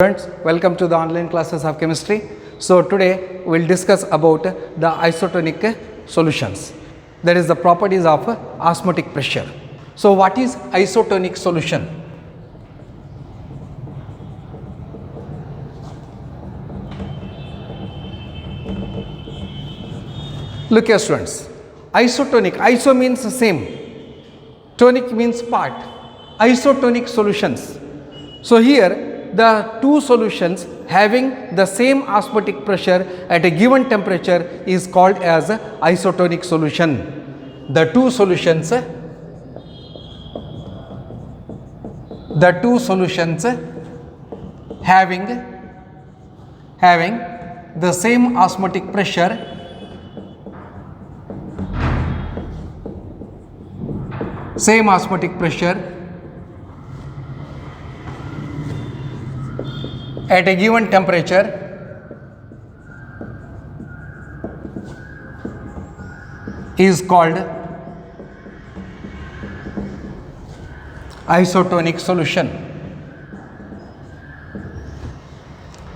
Friends, welcome to the online classes of chemistry. So today we will discuss about the isotonic solutions, that is the properties of osmotic pressure. So what is isotonic solution? Look here students, isotonic, iso means same, tonic means part, isotonic solutions. So here the two solutions having the same osmotic pressure at a given temperature is called as isotonic solution. The two solutions having the same osmotic pressure at a given temperature is called isotonic solution.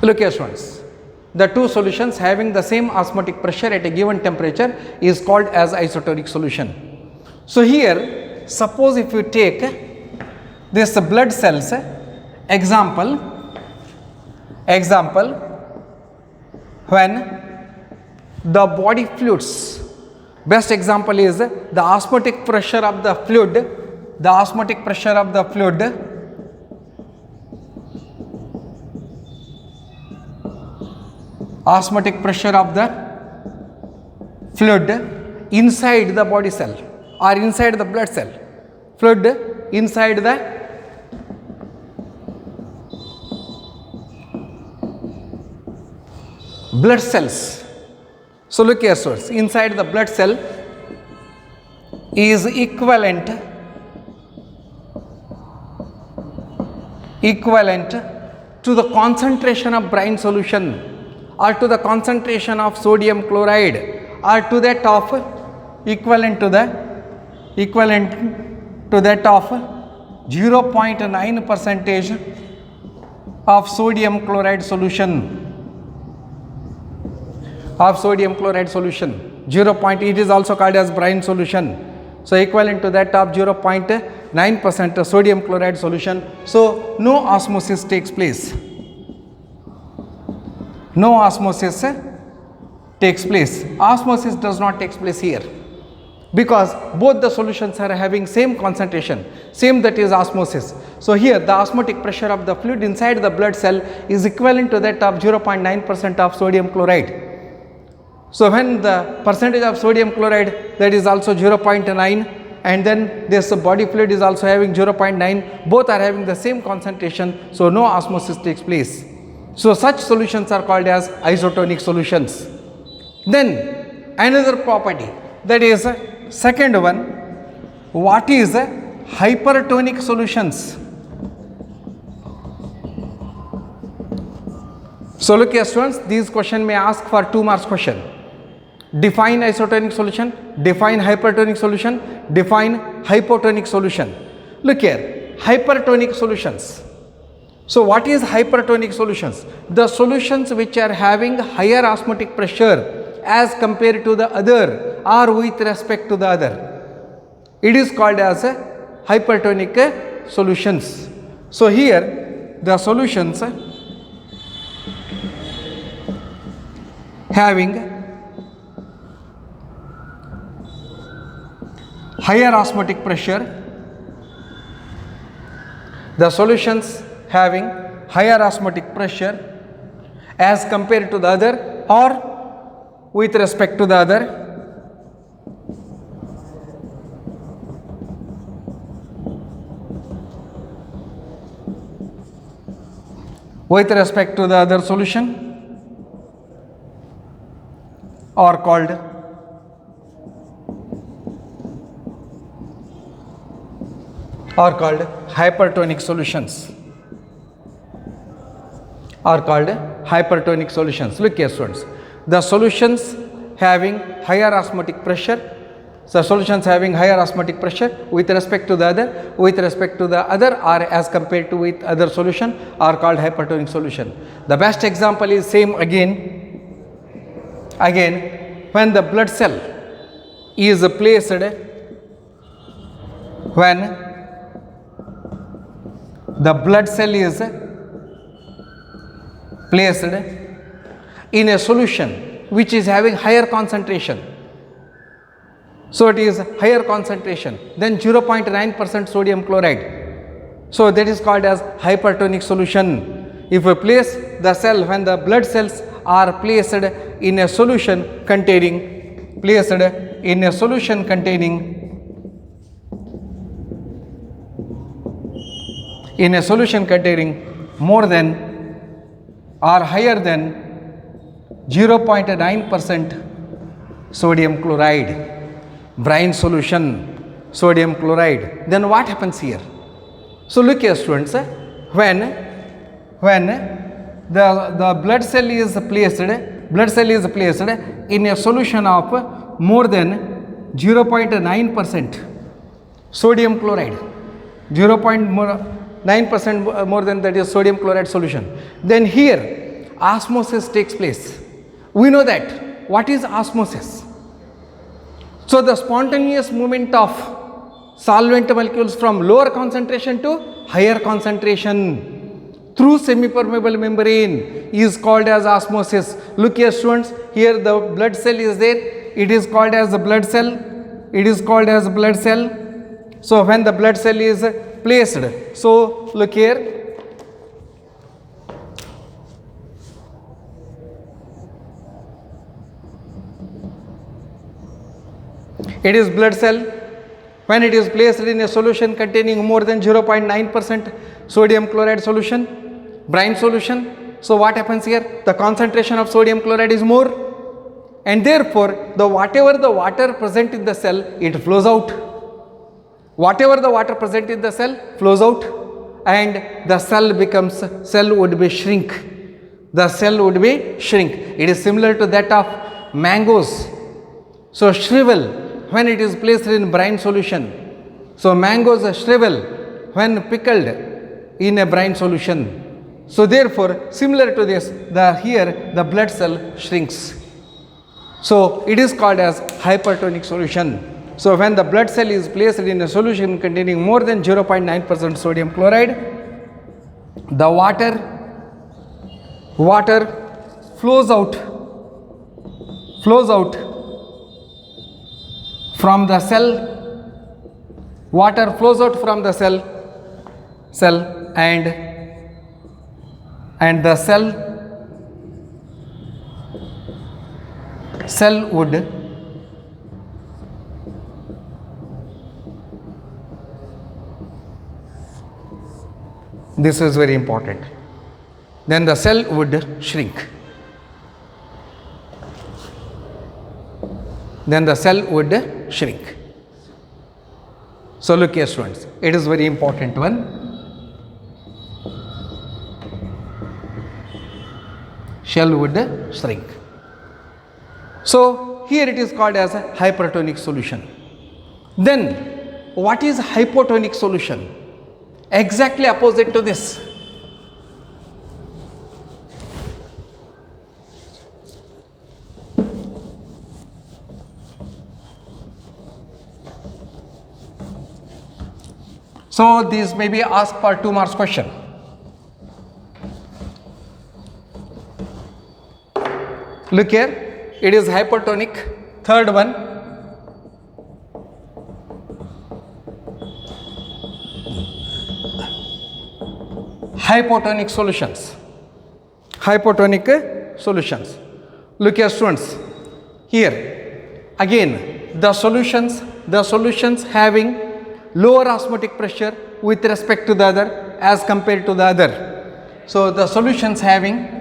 Look here students, the two solutions having the same osmotic pressure at a given temperature is called as isotonic solution. So here suppose if you take this blood cells, example when the body fluids, best example is the osmotic pressure of the fluid, inside the body cell or inside the blood cell, fluid inside the blood cells. So look here source, inside the blood cell is equivalent to the concentration of brine solution or to the concentration of sodium chloride or to that of equivalent to that of 0.9 percentage of sodium chloride solution. 0. It is also called as brine solution. So equivalent to that of 0.9% of sodium chloride solution. So no osmosis takes place. Osmosis does not take place here because both the solutions are having same concentration, same, that is osmosis. So here the osmotic pressure of the fluid inside the blood cell is equivalent to that of 0.9% of sodium chloride. So when the percentage of sodium chloride, that is also 0.9, and then this body fluid is also having 0.9, both are having the same concentration, so no osmosis takes place. So such solutions are called as isotonic solutions. Then another property, that is second one, what is hypertonic solutions? So look here students, these question may ask for 2 marks question. Define isotonic solution, define hypertonic solution, define hypotonic solution. Look here, hypertonic solutions. So what is hypertonic solutions? The solutions which are having higher osmotic pressure as compared to the other or with respect to the other, it is called as hypertonic solutions. So here the solutions having higher osmotic pressure, as compared to the other or with respect to the other, solution are called hypertonic solutions. Look here students, the solutions having higher osmotic pressure So solutions having higher osmotic pressure with respect to the other or as compared to with other solution are called hypertonic solution. The best example is same again when the blood cell is placed in a solution which is having higher concentration. So it is higher concentration than 0.9% sodium chloride. So that is called as hypertonic solution. If we place the cell, when the blood cells are placed in a solution containing more than or higher than 0.9% sodium chloride, brine solution, sodium chloride, then what happens here? So look here students, when the blood cell is placed in a solution of more than 0.9% sodium chloride, 0.9% more than that is sodium chloride solution, then here osmosis takes place. We know that. What is osmosis? So the spontaneous movement of solvent molecules from lower concentration to higher concentration through semi-permeable membrane is called as osmosis. Look here students, here the blood cell is there, it is called as the blood cell, So when the blood cell is placed, so look here, it is blood cell. When it is placed in a solution containing more than 0.9% sodium chloride solution, brine solution, so what happens here? The concentration of sodium chloride is more, and therefore whatever the water present in the cell, it flows out. Whatever the water present in the cell flows out, and the cell would be shrink. It is similar to that of mangoes. So shrivel when it is placed in brine solution. So mangoes shrivel when pickled in a brine solution. So therefore similar to this, here the blood cell shrinks. So it is called as hypertonic solution. So when the blood cell is placed in a solution containing more than 0.9% sodium chloride, the water flows out from the cell, and the cell would this is very important, then the cell would shrink. So look here students, it is very important one. Cell would shrink. So here it is called as a hypertonic solution. Then what is hypotonic solution? Exactly opposite to this. So these may be asked for 2 marks question. Look here, it is hypertonic. Third one, hypotonic solutions. Look here students, here again the solutions having lower osmotic pressure with respect to the other as compared to the other. So the solutions having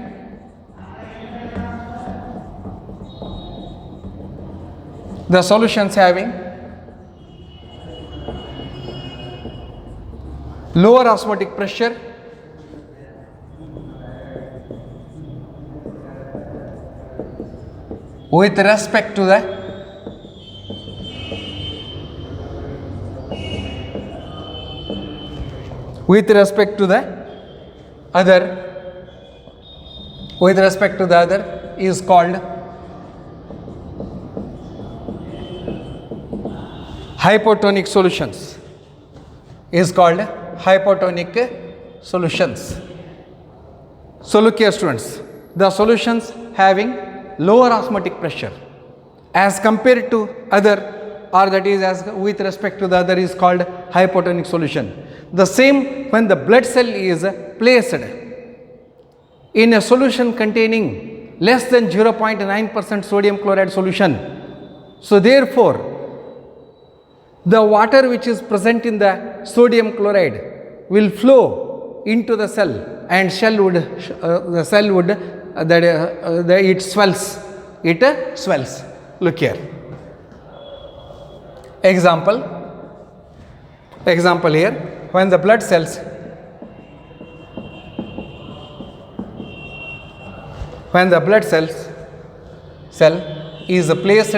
lower osmotic pressure with respect to with respect to the other, is called hypotonic solutions, So look here students, the solutions having lower osmotic pressure as compared to other, or that is as with respect to the other, is called hypotonic solution. The same when the blood cell is placed in a solution containing less than 0.9% sodium chloride solution. So therefore, the water which is present in the sodium chloride will flow into the cell, and it swells. Look here. Example here, when the blood cells cell is placed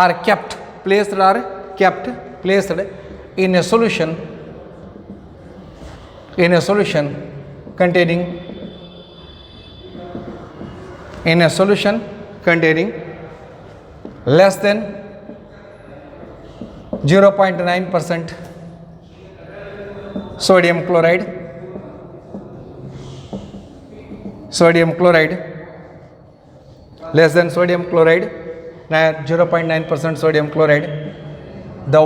or kept in a solution containing less than 0.9% sodium chloride, less than sodium chloride, 0.9% sodium chloride. The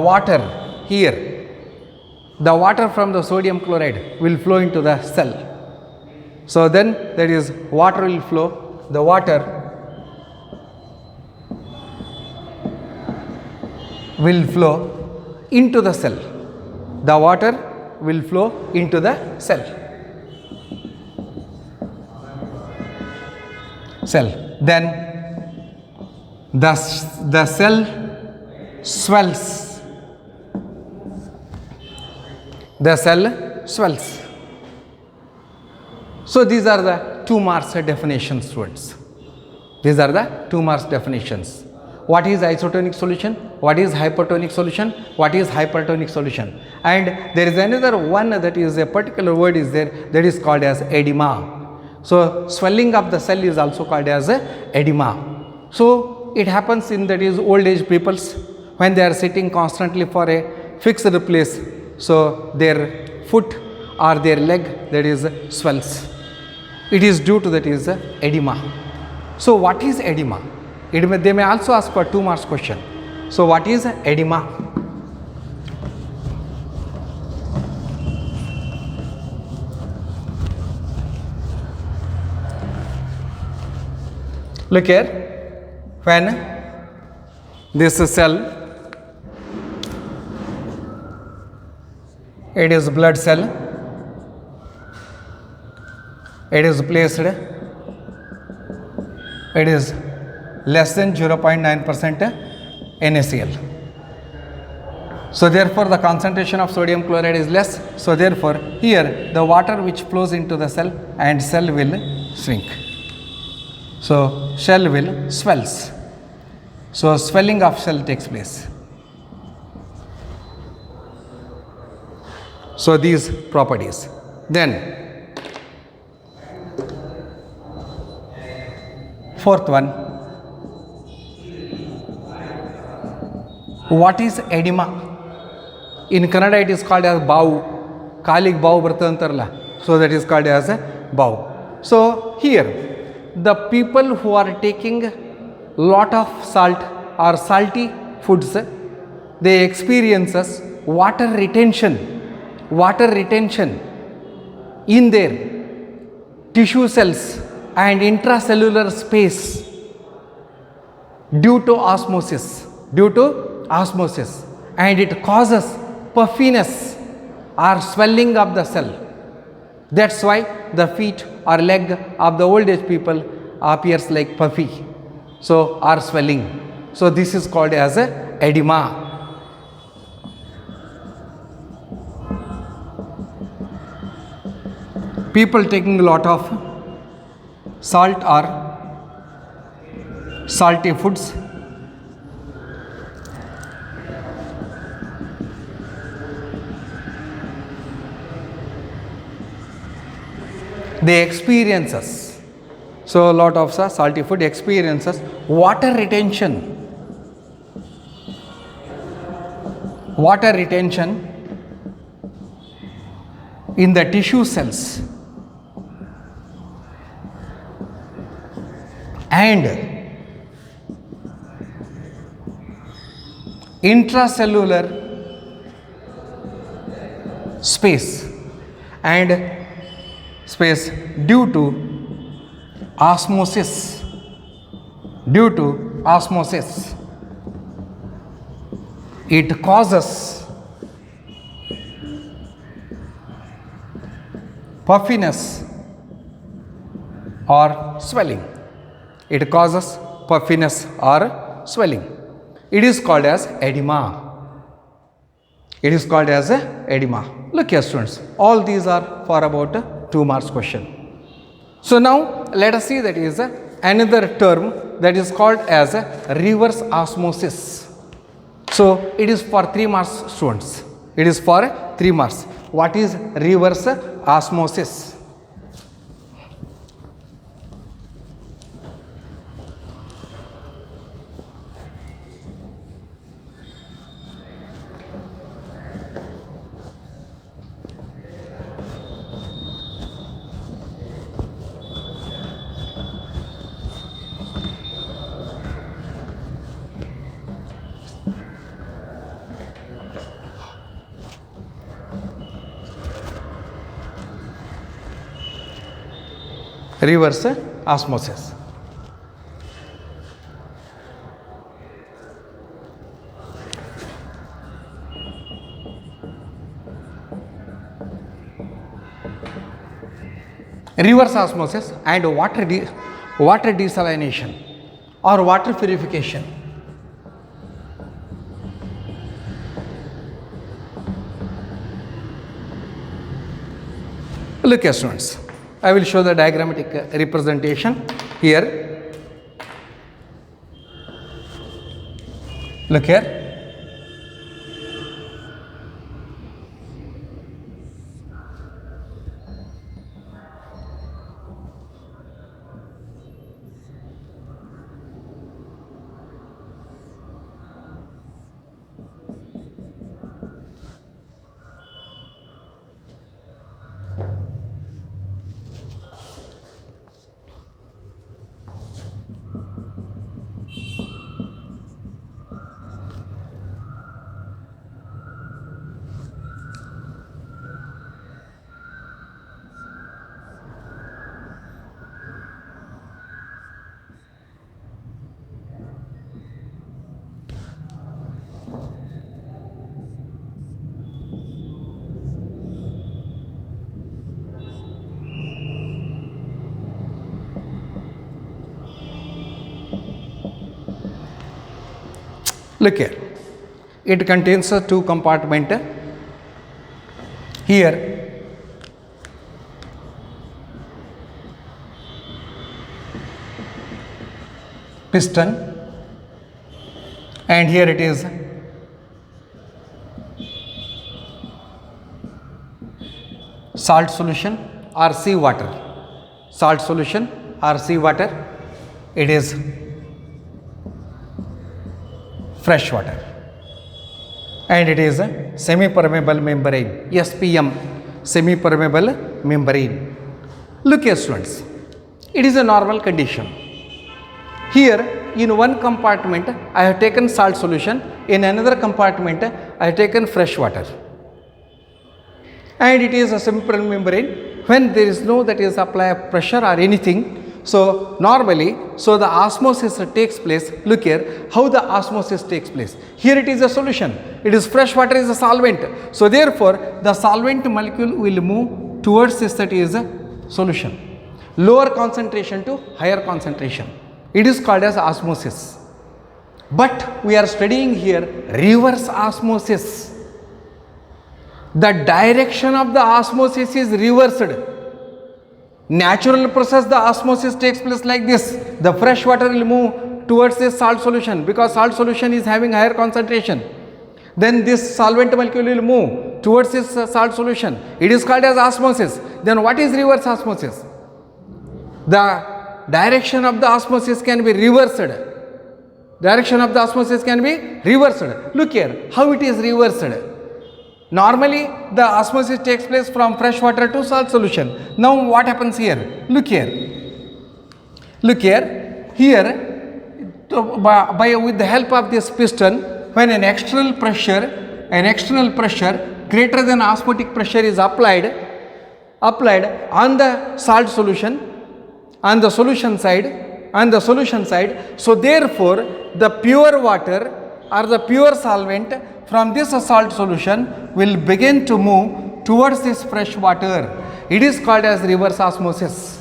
water from the sodium chloride will flow into the cell. So then that is water will flow, the water will flow into the cell. Then the cell swells. So these are the 2 marks definitions, students. What is isotonic solution? What is hypertonic solution? What is hypertonic solution? And there is another one, that is a particular word is there, that is called as edema. So swelling of the cell is also called as edema. So it happens in, that is, old age peoples when they are sitting constantly for a fixed place. So their foot or their leg, that is, swells. It is due to, that is, edema. So what is edema? They may also ask for 2 marks question. So what is edema? Look here, when this cell, it is blood cell, it is placed, it is less than 0.9% NaCl. So therefore the concentration of sodium chloride is less. So therefore here the water which flows into the cell, and cell will shrink. So cell will swells. So swelling of cell takes place. So these properties. Then fourth one, what is edema? In Kannada it is called as bavu. Kalig bavu bartantarla. So that is called as a bavu. So here the people who are taking lot of salt or salty foods, they experiences water retention in their tissue cells and intracellular space due to osmosis, and it causes puffiness or swelling of the cell. That's why the feet or leg of the old age people appears like puffy, so or swelling. So this is called as a edema. People taking a lot of salt or salty foods, they experiences. So, lot of salty food experiences water retention. Water retention in the tissue cells and intracellular space due to osmosis. It causes puffiness or swelling. It causes puffiness or swelling. It is called as edema. Look here, students. All these are for about 2 marks question. So now let us see that is another term that is called as reverse osmosis. So it is for 3 marks, students. It is for 3 marks. What is reverse osmosis? Reverse osmosis. Reverse osmosis and water desalination or water purification. Look here, students. I will show the diagrammatic representation here. Look here. Look here. It contains a 2 compartment. Here piston and here it is salt solution or sea water. Salt solution or sea water. It is fresh water and it is a semi-permeable membrane, SPM, semi-permeable membrane. Look here, students, it is a normal condition. Here in one compartment I have taken salt solution, in another compartment I have taken fresh water and it is a semi-permeable membrane. When there is no that is apply pressure or anything, so normally, so the osmosis takes place. Look here, how the osmosis takes place. Here it is a solution. It is fresh water is a solvent. So therefore, the solvent molecule will move towards this that is a solution. Lower concentration to higher concentration. It is called as osmosis. But we are studying here reverse osmosis. The direction of the osmosis is reversed. Natural process, the osmosis takes place like this. The fresh water will move towards this salt solution because salt solution is having higher concentration. Then this solvent molecule will move towards this salt solution. It is called as osmosis. Then what is reverse osmosis? the direction of the osmosis can be reversed. Direction of the osmosis can be reversed. Look here, how it is reversed. Normally, the osmosis takes place from fresh water to salt solution. Now, what happens here? Look here. Look here. Here, with the help of this piston, when an external pressure greater than osmotic pressure is applied on the salt solution, on the solution side, so therefore the pure water or the pure solvent from this salt solution will begin to move towards this fresh water. It is called as reverse osmosis.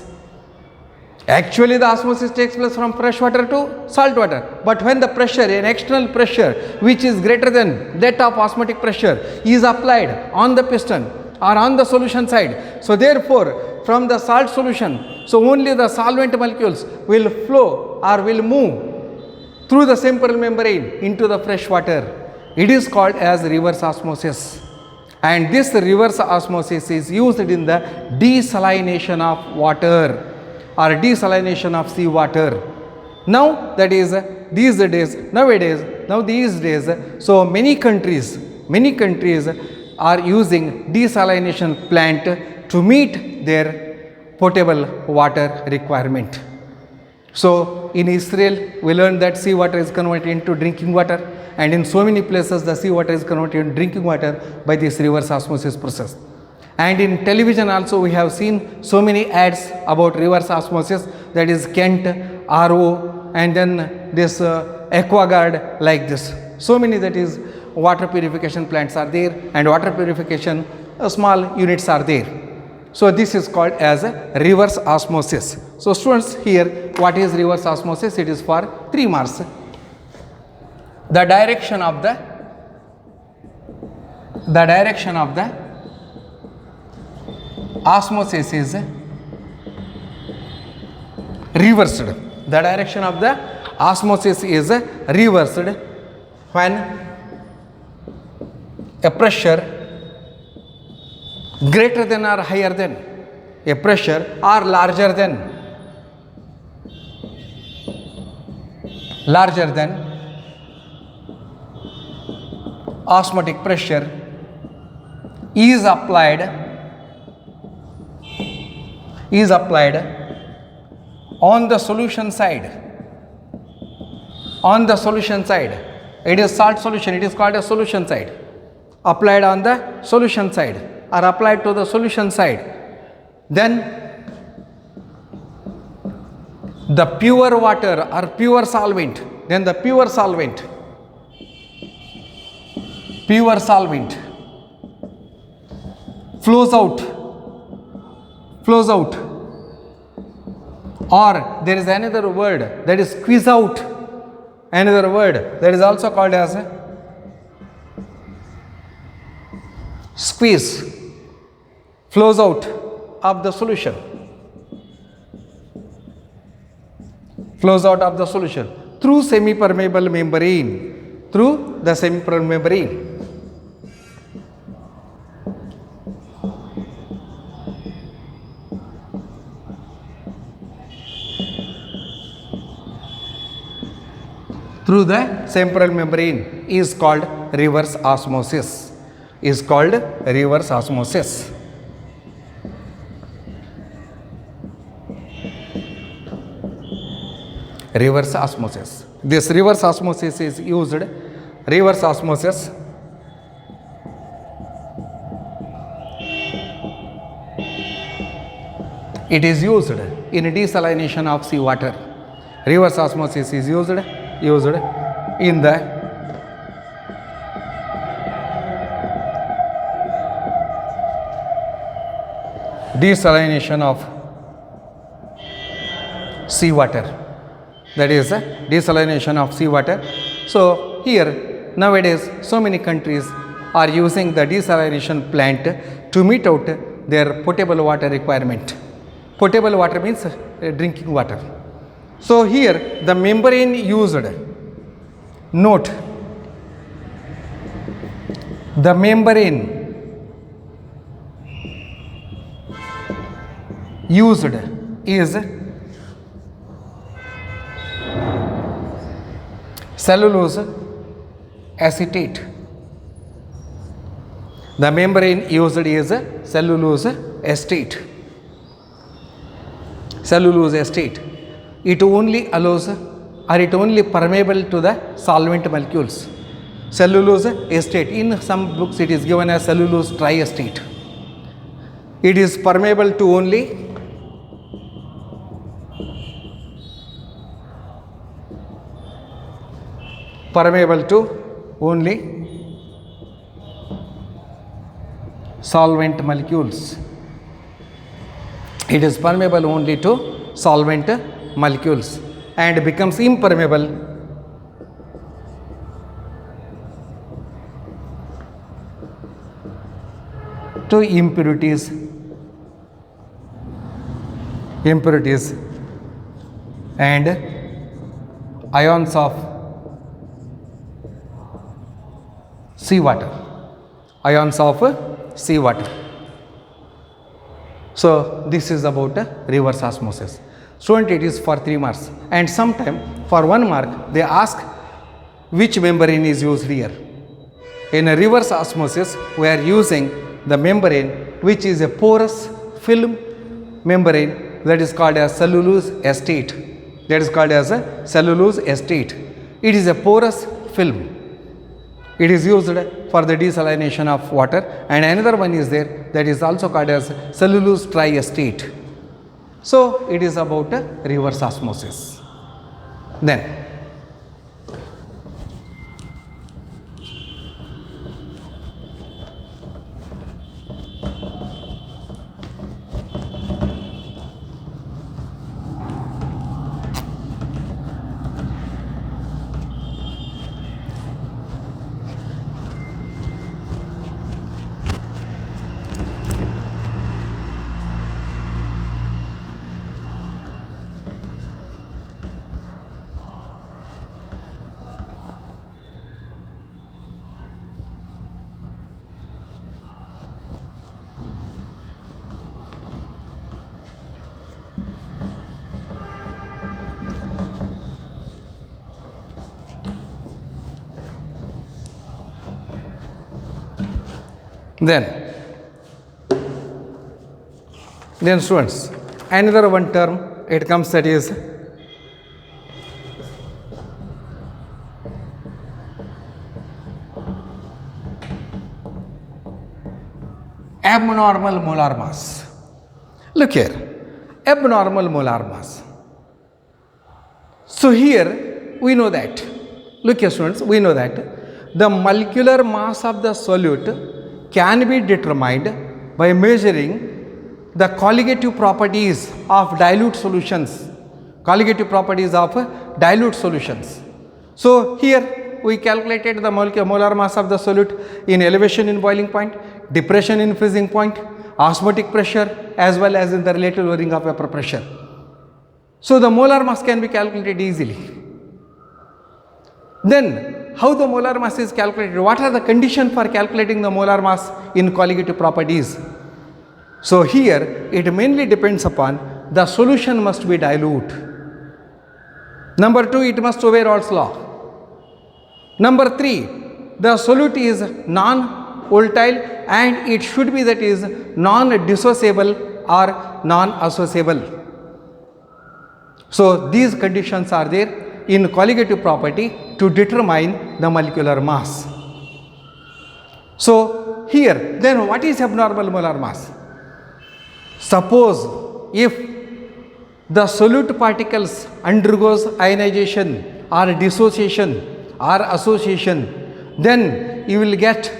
Actually, the osmosis takes place from fresh water to salt water, but when the pressure, an external pressure which is greater than that of osmotic pressure is applied on the piston or on the solution side, so therefore from the salt solution, so only the solvent molecules will flow or will move through the temporal membrane into the fresh water. It is called as reverse osmosis, and this reverse osmosis is used in the desalination of water or desalination of seawater. Now that is these days, so many countries are using desalination plant to meet their potable water requirement. So in Israel, we learned that seawater is converted into drinking water, and in so many places the seawater is converted into drinking water by this reverse osmosis process. And in television also we have seen so many ads about reverse osmosis, that is Kent, RO, and then this Aquaguard, like this. So many, that is water purification plants are there, and water purification small units are there. So this is called as reverse osmosis. So students, here what is reverse osmosis? It is for 3 marks. The direction of the osmosis is reversed. The direction of the osmosis is reversed when a pressure greater than or higher than, a pressure or larger than osmotic pressure is applied on the solution side. It is salt solution, it is called a solution side. Applied on the solution side or applied to the solution side, then the pure water or pure solvent flows out, or there is another word, that is squeeze out, another word that is also called as squeeze, flows out of the solution, through semi-permeable membrane, through the semi-permeable membrane. Through the semi-permeable membrane is called reverse osmosis. Reverse osmosis. This reverse osmosis is used. Reverse osmosis it is used in desalination of seawater. Reverse osmosis is used in the desalination of seawater. That is desalination of seawater. So here nowadays so many countries are using the desalination plant to meet out their potable water requirement. Potable water means drinking water. So here the membrane used, note, the membrane used is cellulose acetate. The membrane used is cellulose acetate. Cellulose acetate. It only allows or it only permeable to the solvent molecules. Cellulose acetate. In some books it is given as cellulose triacetate. It is permeable to only solvent molecules. It is permeable only to solvent molecules and becomes impermeable to impurities and ions of seawater. So this is about reverse osmosis. Student, it is for 3 marks, and sometime for 1 mark they ask which membrane is used here. In a reverse osmosis we are using the membrane which is a porous film membrane, that is called as cellulose acetate. It is a porous film. It is used for the desalination of water, and another one is there that is also called as cellulose triacetate. So it is about reverse osmosis. Then students, another one term it comes, that is abnormal molar mass. Look here, abnormal molar mass. So here we know that, look here students, we know that the molecular mass of the solute can be determined by measuring the colligative properties of dilute solutions. So here we calculated the molar mass of the solute in elevation in boiling point, depression in freezing point, osmotic pressure, as well as in the relative lowering of vapor pressure. So the molar mass can be calculated easily. Then how the molar mass is calculated? What are the conditions for calculating the molar mass in colligative properties? So here it mainly depends upon the solution must be dilute. Number 2, it must obey Raoult's law. Number 3, the solute is non-volatile and it should be, that is, non-dissociable or non-associable. So these conditions are there in colligative property to determine the molecular mass. So here, then what is abnormal molar mass? Suppose if the solute particles undergoes ionization or dissociation or association, then you will get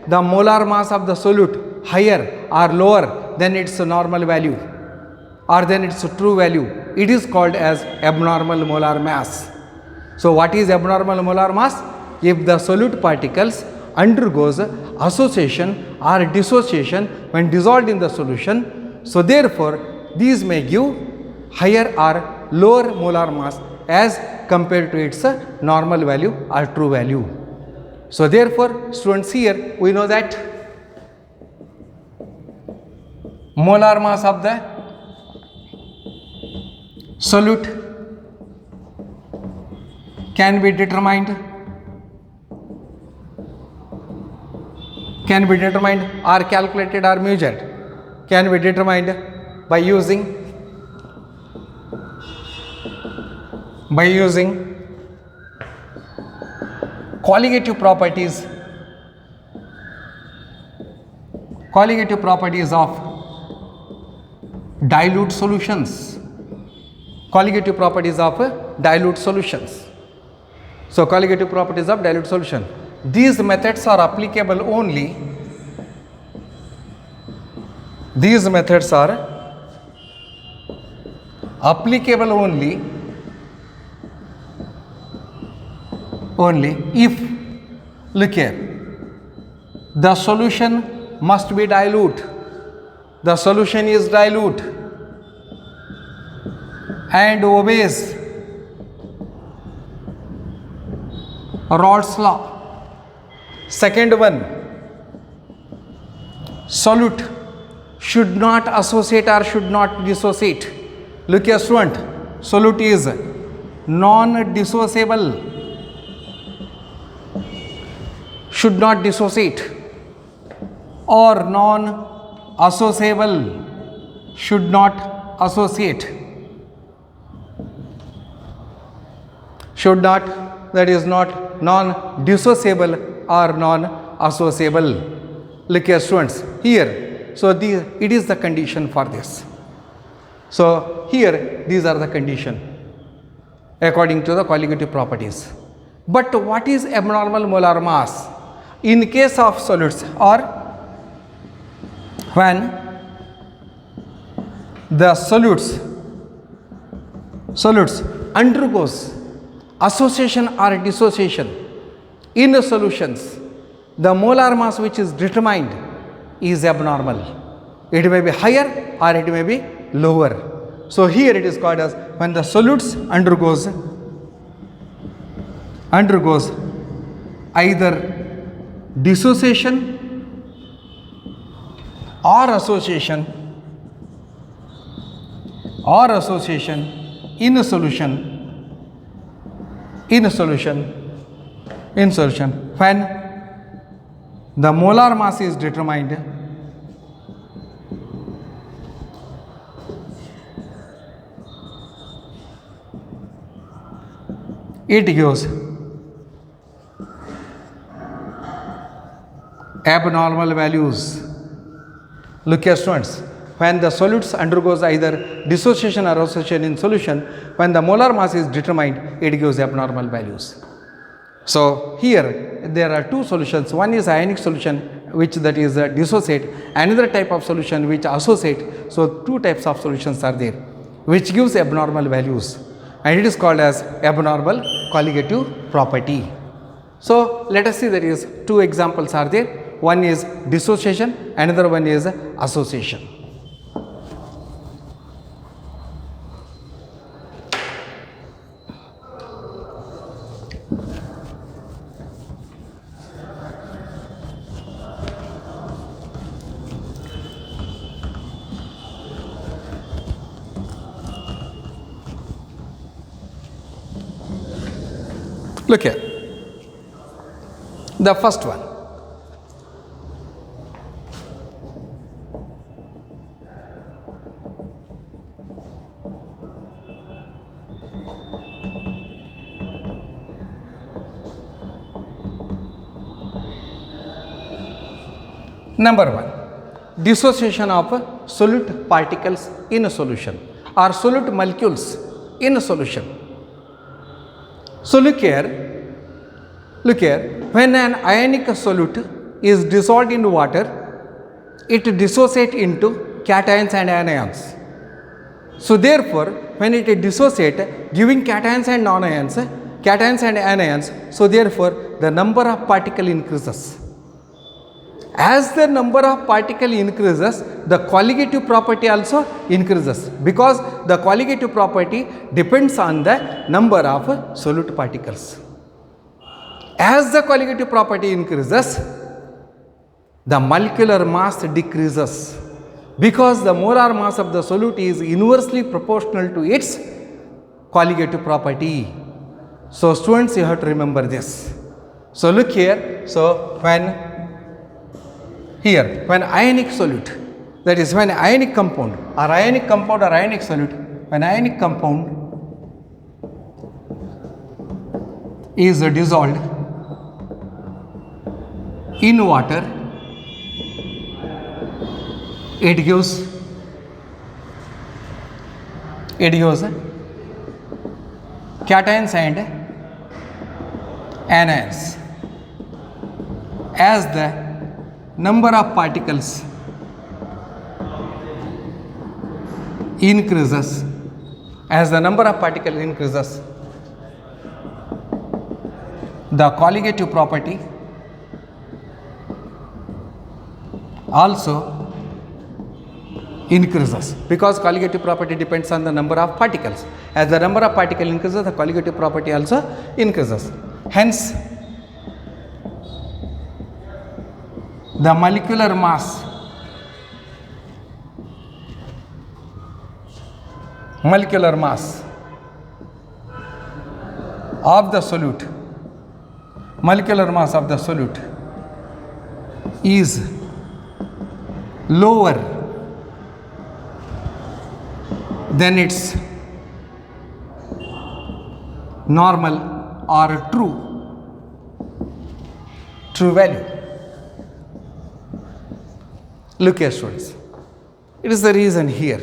the molar mass of the solute higher or lower than its normal value or than its true value. It is called as abnormal molar mass. So what is abnormal molar mass? If the solute particles undergoes association or dissociation when dissolved in the solution, so therefore these may give higher or lower molar mass as compared to its normal value or true value. So therefore students, here we know that molar mass of the solute can be determined or calculated or measured, can be determined by using qualitative properties of dilute solutions. Qualitative properties of dilute solutions. So qualitative properties of dilute solution. These methods are applicable only. These methods are applicable only if, look here, the solution must be dilute. The solution is dilute and obeys Rod's law. Second one, solute should not associate or should not dissociate. Look here student, solute is non-dissociable, should not dissociate, or non-associable, should not associate, should not, that is not non-dissociable or non-associable. Look here students, here, so it is the condition for this. So here these are the condition according to the qualitative properties. But what is abnormal molar mass? In case of solutes, or when the solutes undergoes association or dissociation in the solutions, the molar mass which is determined is abnormal. It may be higher or it may be lower. So here it is called as when the solutes undergoes either dissociation or association in a solution, when the molar mass is determined, it gives abnormal values. Look here students, when the solutes undergoes either dissociation or association in solution, when the molar mass is determined, it gives abnormal values. So here there are two solutions. One is ionic solution, which that is dissociate, another type of solution which associate. So two types of solutions are there which gives abnormal values, and it is called as abnormal colligative property. So let us see, there is two examples are there. One is dissociation, another one is association. Look here, the first one. Number one, dissociation of solute particles in a solution or solute molecules in a solution. So look here, when an ionic solute is dissolved in water, it dissociates into cations and anions. So therefore, when it dissociates, giving cations and anions, so therefore the number of particles increases. As the number of particles increases, the colligative property also increases, because the colligative property depends on the number of solute particles. As the colligative property increases, the molecular mass decreases, because the molar mass of the solute is inversely proportional to its colligative property. So students, you have to remember this. So look here. So when ionic solute, that is when ionic compound or ionic solute, when ionic compound is dissolved in water, it gives cations and anions. As the number of particles increases, the colligative property also increases, because colligative property depends on the number of particles. As the number of particles increases, the colligative property also increases. Hence, the molecular mass of the solute is lower than its normal or true value. Look here students, it is the reason here.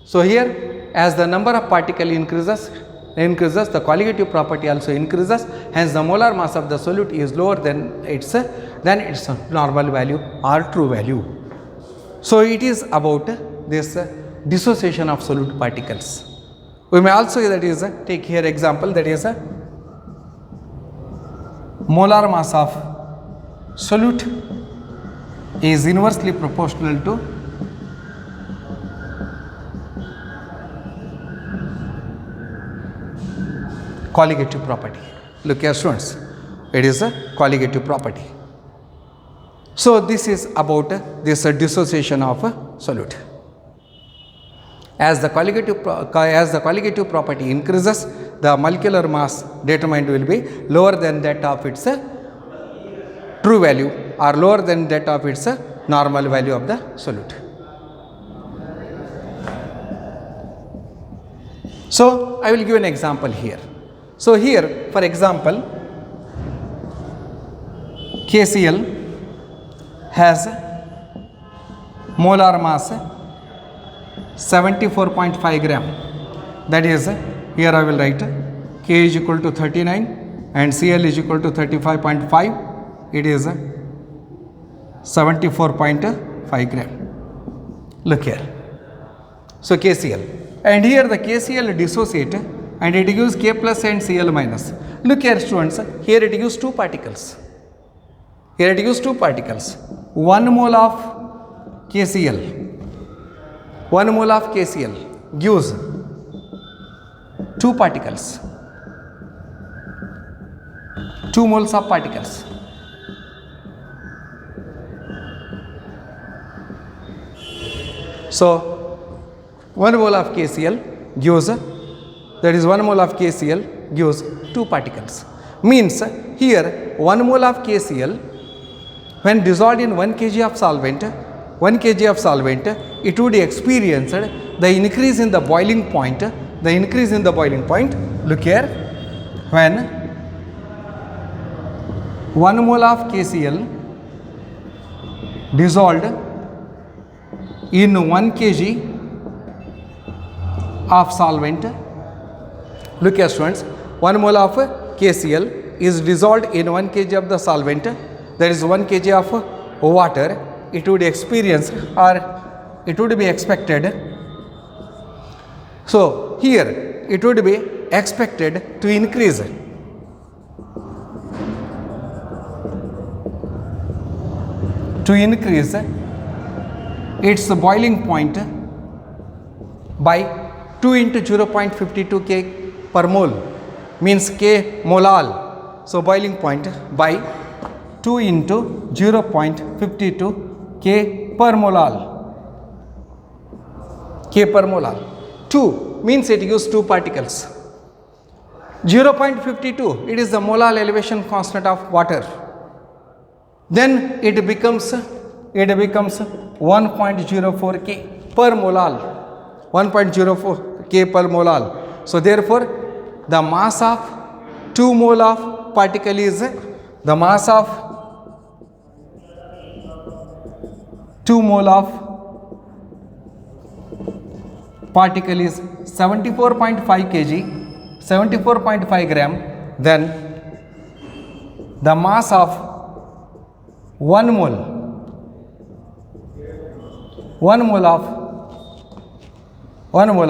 So here, as the number of particles increases, the colligative property also increases, hence the molar mass of the solute is lower than its normal value or true value. So it is about this dissociation of solute particles. We may also take here example, that is molar mass of solute is inversely proportional to colligative property. Look here students, it is a colligative property. So this is about this dissociation of a solute. As the colligative property increases, the molecular mass determined will be lower than that of its true value or lower than that of its normal value of the solute. So I will give an example here. So here, for example, KCl has molar mass 74.5 gram. That is, here I will write K is equal to 39 and Cl is equal to 35.5. It is 74.5 gram. Look here. So KCl, and here the KCl dissociate and it gives K plus and Cl minus. Look here students, here it gives two particles. 1 mole of KCl gives two particles, 2 moles of particles. So 1 mole of KCl gives, that is 1 mole of KCl gives 2 particles. Means here 1 mole of KCl, when dissolved in 1 kg of solvent, it would experience the increase in the boiling point. Look here, when 1 mole of KCl dissolved in 1 kg of solvent. Look here students, 1 mole of KCl is dissolved in 1 kg of the solvent, that is 1 kg of water. It would experience, or it would be expected. So here it would be expected to increase its boiling point by 2 into 0.52 K per mole, means K molal. So boiling point by 2 into 0.52 K per molal. 2 means it gives 2 particles. 0.52, it is the molar elevation constant of water. Then it becomes 1.04 K per molal, 1.04 K per molal. So therefore, the mass of 2 mole of particle is, the mass of 2 mole of particle is 74.5 kg, 74.5 gram. Then the mass of 1 mole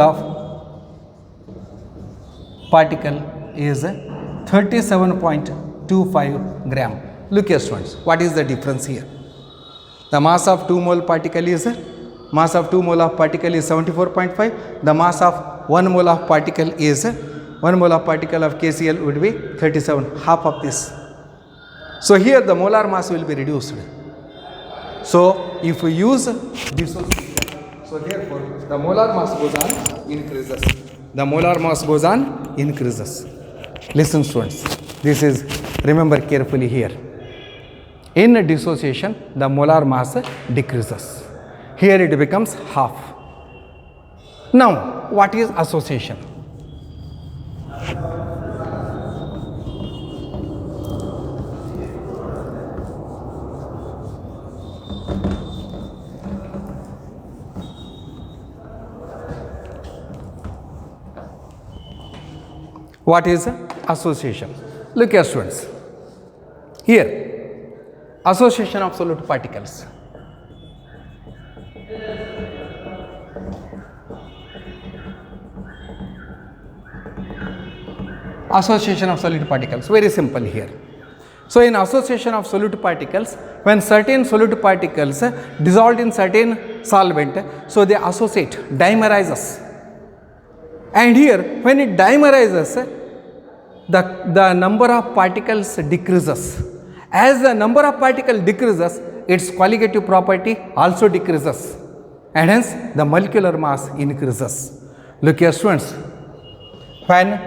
of particle is 37.25 gram. Look here students, what is the difference here? The mass of 2 mole particle is 74.5. The mass of 1 mole of particle is 1 mole of particle of KCl would be 37, half of this. So here the molar mass will be reduced. So if we use dissociation, so therefore the molar mass goes on increases. The molar mass goes on increases. Listen students, this is, remember carefully here. In dissociation, the molar mass decreases. Here it becomes half. Now, what is association? What is association? Look here students. Here, association of solute particles. Association of solute particles, very simple here. So in association of solute particles, when certain solute particles dissolved in certain solvent, so they associate, dimerizes. And here when it dimerizes, the number of particles decreases. As the number of particles decreases, its colligative property also decreases, and hence the molecular mass increases. Look here students, when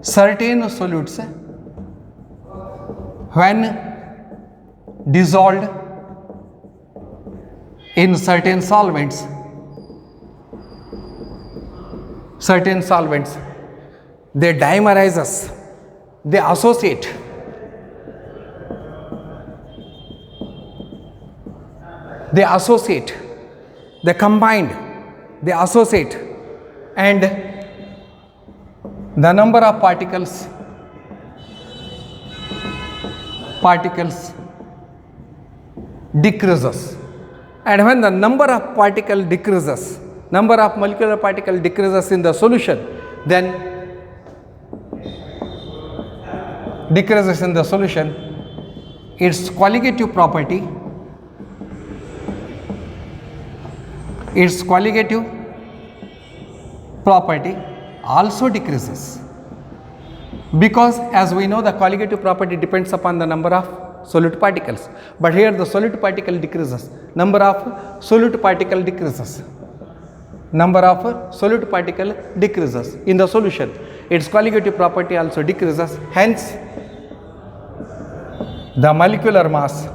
certain solutes, when dissolved in certain solvents, they dimerizes, they associate. They associate, they combined, they associate, and the number of particles decreases. And when the number of particle decreases, number of molecular particle decreases in the solution, then decreases in the solution, its colligative property, also decreases, because as we know the colligative property depends upon the number of solute particles, but here the solute particle decreases, number of solute particle decreases, in the solution, its colligative property also decreases, hence the molecular mass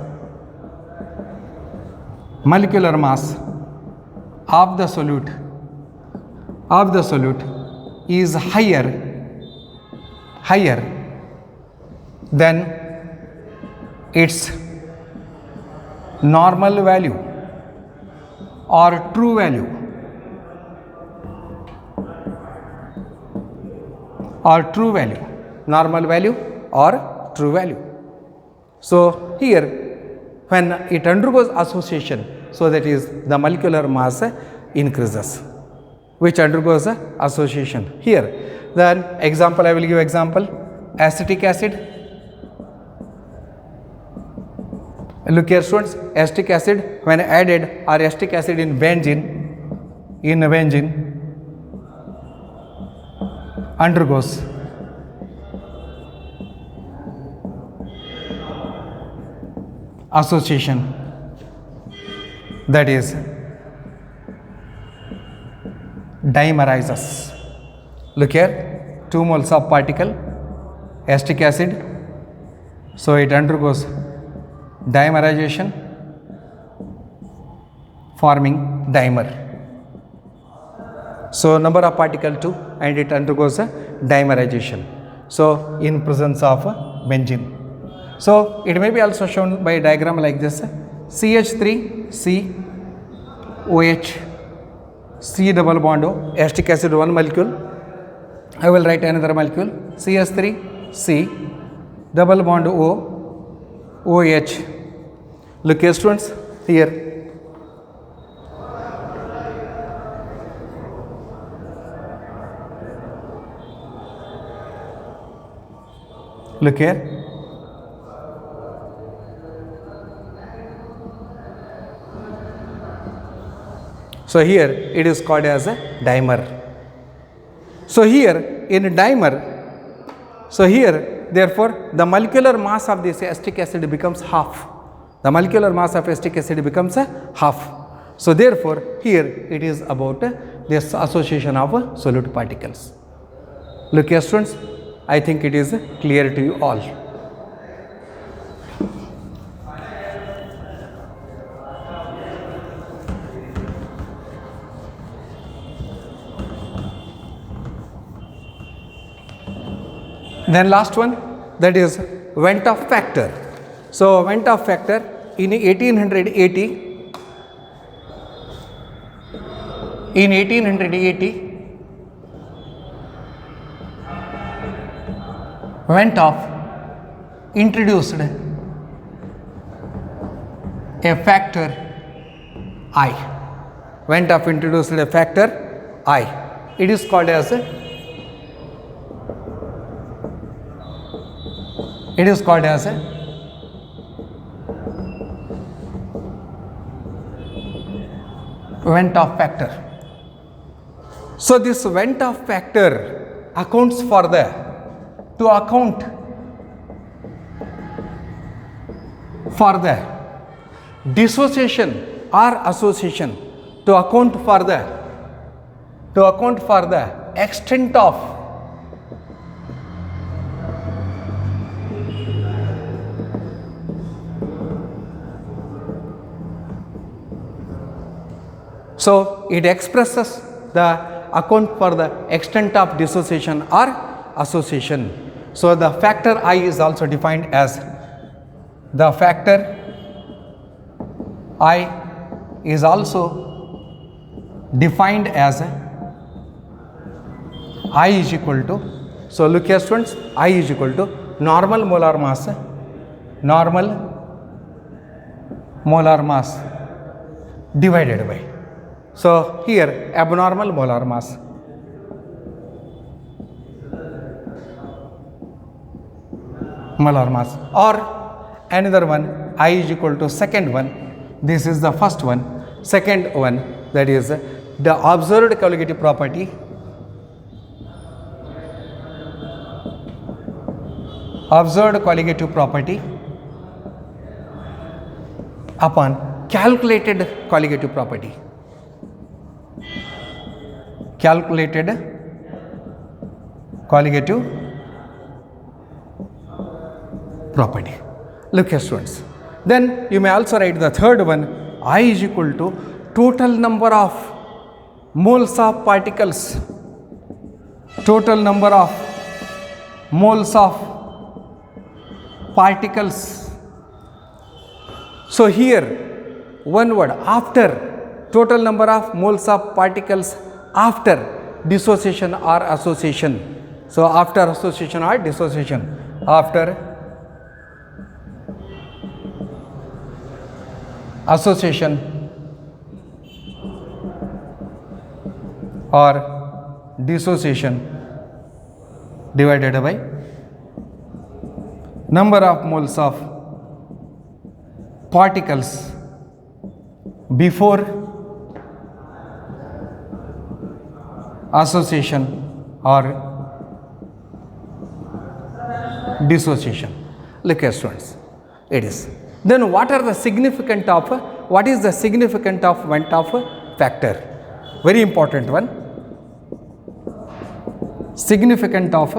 of the solute is higher than its normal value or true value, normal value or true value. So here when it undergoes association, so that is the molecular mass increases, which undergoes association. Here then example, I will give example, acetic acid. Look here students, acetic acid when added, or acetic acid in benzene undergoes association, that is dimerizes. Look here, 2 moles of particle, acetic acid. So it undergoes dimerization, forming dimer. So number of particle 2 and it undergoes a dimerization. So in presence of benzene. So it may be also shown by a diagram like this: CH3, C, OH, C double bond O, acetic acid 1 molecule. I will write another molecule, CH3, C, double bond O, OH. Look here students, here. Look here. So here it is called as a dimer. So here in dimer, so here therefore the molecular mass of this acetic acid becomes half. The molecular mass of acetic acid becomes a half. So therefore here it is about this association of solute particles. Look here students, I think it is clear to you all. Then last one, that is Vent of factor. So Vent of factor in 1880, Vent of introduced a factor I. Vent of introduced a factor I. It is called as Vent of factor. So this Vent of factor accounts for to account for the dissociation or association, to account for the extent of so it expresses the account for the extent of dissociation or association. So the factor I is also defined as the factor I is also defined as I is equal to, so look here students, I is equal to normal molar mass divided by, so here abnormal molar mass. Or another one, I is equal to second one, this is the first one, second one, that is the observed colligative property upon calculated colligative property. Look here students. Then you may also write the third one, I is equal to total number of moles of particles. So here one word, after total number of moles of particles after dissociation or association. So after association or dissociation, after association or dissociation divided by number of moles of particles before association or dissociation. Look here students, it is. Then what is the significance of Vent of factor? Very important one. significant of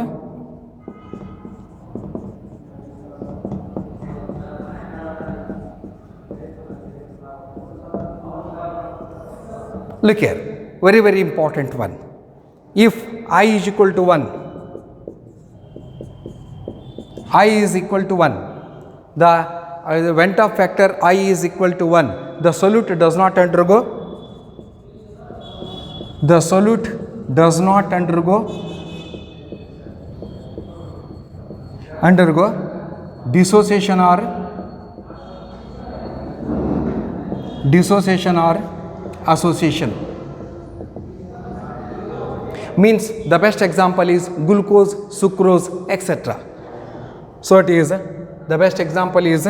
look here, very very important one. If I is equal to 1, I is equal to 1, the Ventov factor I is equal to 1, the solute does not undergo, the solute does not undergo dissociation or association. Means the best example is glucose, sucrose, etc. So it is the best example is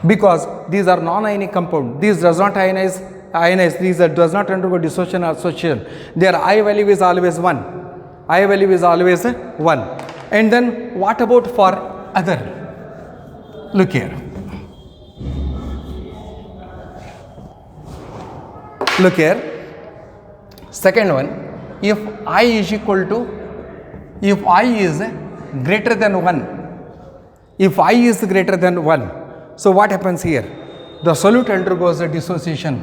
because these are non-ionic compound, these does not ionize, these does not undergo dissociation or association. Their I value is always 1. I value is always 1. And then what about for other? Look here. Look here. Second one, if I is equal to, if I is greater than 1, if I is greater than 1, so what happens here? The solute undergoes a dissociation.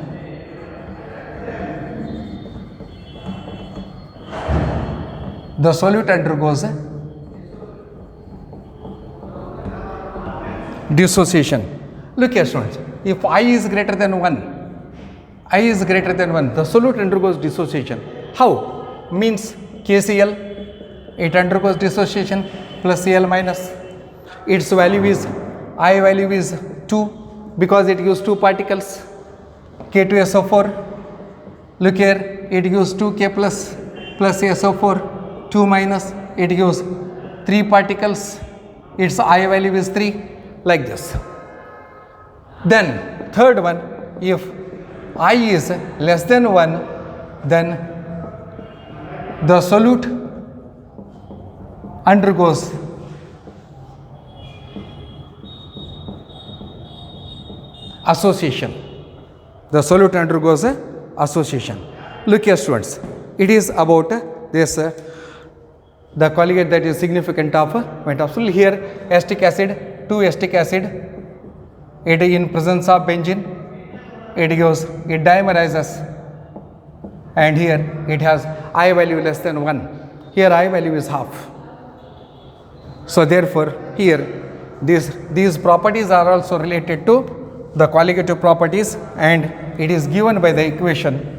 The solute undergoes dissociation. Look here students, if I is greater than 1, I is greater than 1, the solute undergoes dissociation. How? Means KCl, it undergoes dissociation plus Cl minus. Its value is, I value is 2 because it gives 2 particles, K2SO4. Look here, it gives 2K plus SO4, 2 minus, it gives 3 particles, its I value is 3, like this. Then third one, if I is less than 1, then the solute undergoes association. The solute undergoes association. Look here students, it is about this the colligate that is significant of Ventov. So here acetic acid, 2 acetic acid, it in presence of benzene, it dimerizes, and here it has I value less than 1, here I value is half. So therefore here these properties are also related to the colligative properties, and it is given by the equation.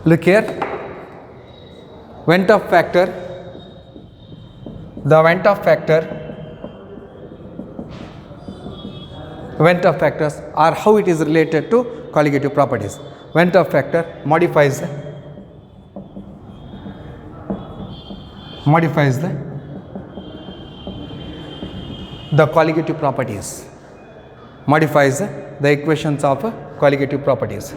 Look here, Ventov factor, the Ventov factors are how it is related to colligative properties. Ventov factor modifies the colligative properties, modifies the equations of colligative properties.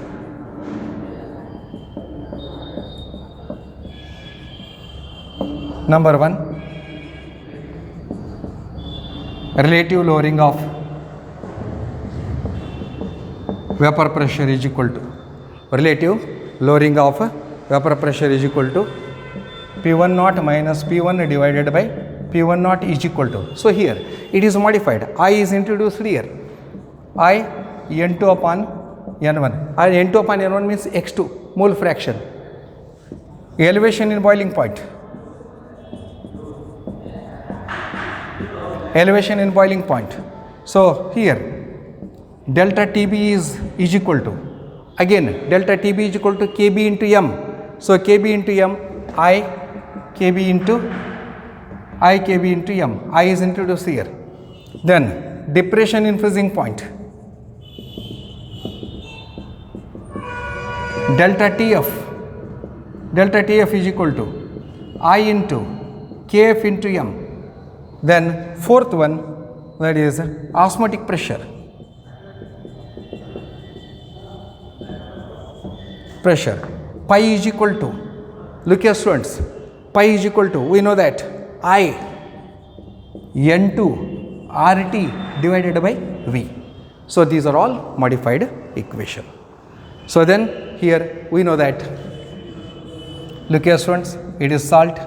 Number 1, relative lowering of vapor pressure is equal to, relative lowering of vapor pressure is equal to P1 naught minus P1 divided by P1 naught is equal to. So here it is modified, I is introduced here, I N2 upon N1, and N2 upon N1 means X2 mole fraction, elevation in boiling point, elevation in boiling point. So here delta TB is equal to, again delta TB is equal to KB into M. So KB into M, I KB into M, I is introduced here. Then depression in freezing point, delta TF is equal to I into KF into M. Then fourth one, that is osmotic pressure. Pi is equal to, look here students, pi is equal to, we know that I N2 RT divided by V. So these are all modified equation. So then here we know that, look here students, it is salt,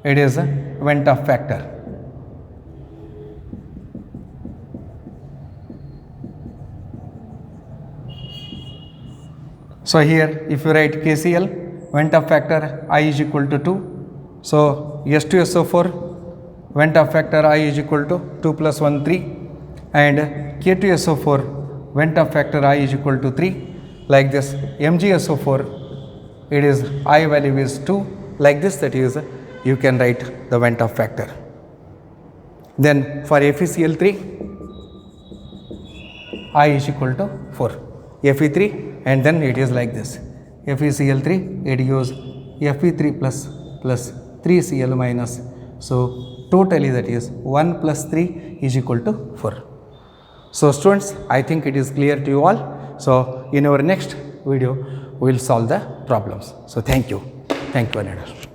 it is a Ventaf factor. So here if you write KCl, Ventaf factor I is equal to 2. So S2SO4, Ventaf factor I is equal to 2 plus 1, 3. And K2SO4, Ventaf factor I is equal to 3. Like this, MgSO4, it is I value is 2. Like this, that is, you can write the Ventaf factor. Then for FeCl3, I is equal to 4. Fe3, and then it is like this. FeCl3, it gives Fe3 plus 3Cl minus. So totally that is 1 plus 3 is equal to 4. So students, I think it is clear to you all. So in our next video, we will solve the problems. So thank you. Thank you, Ananda.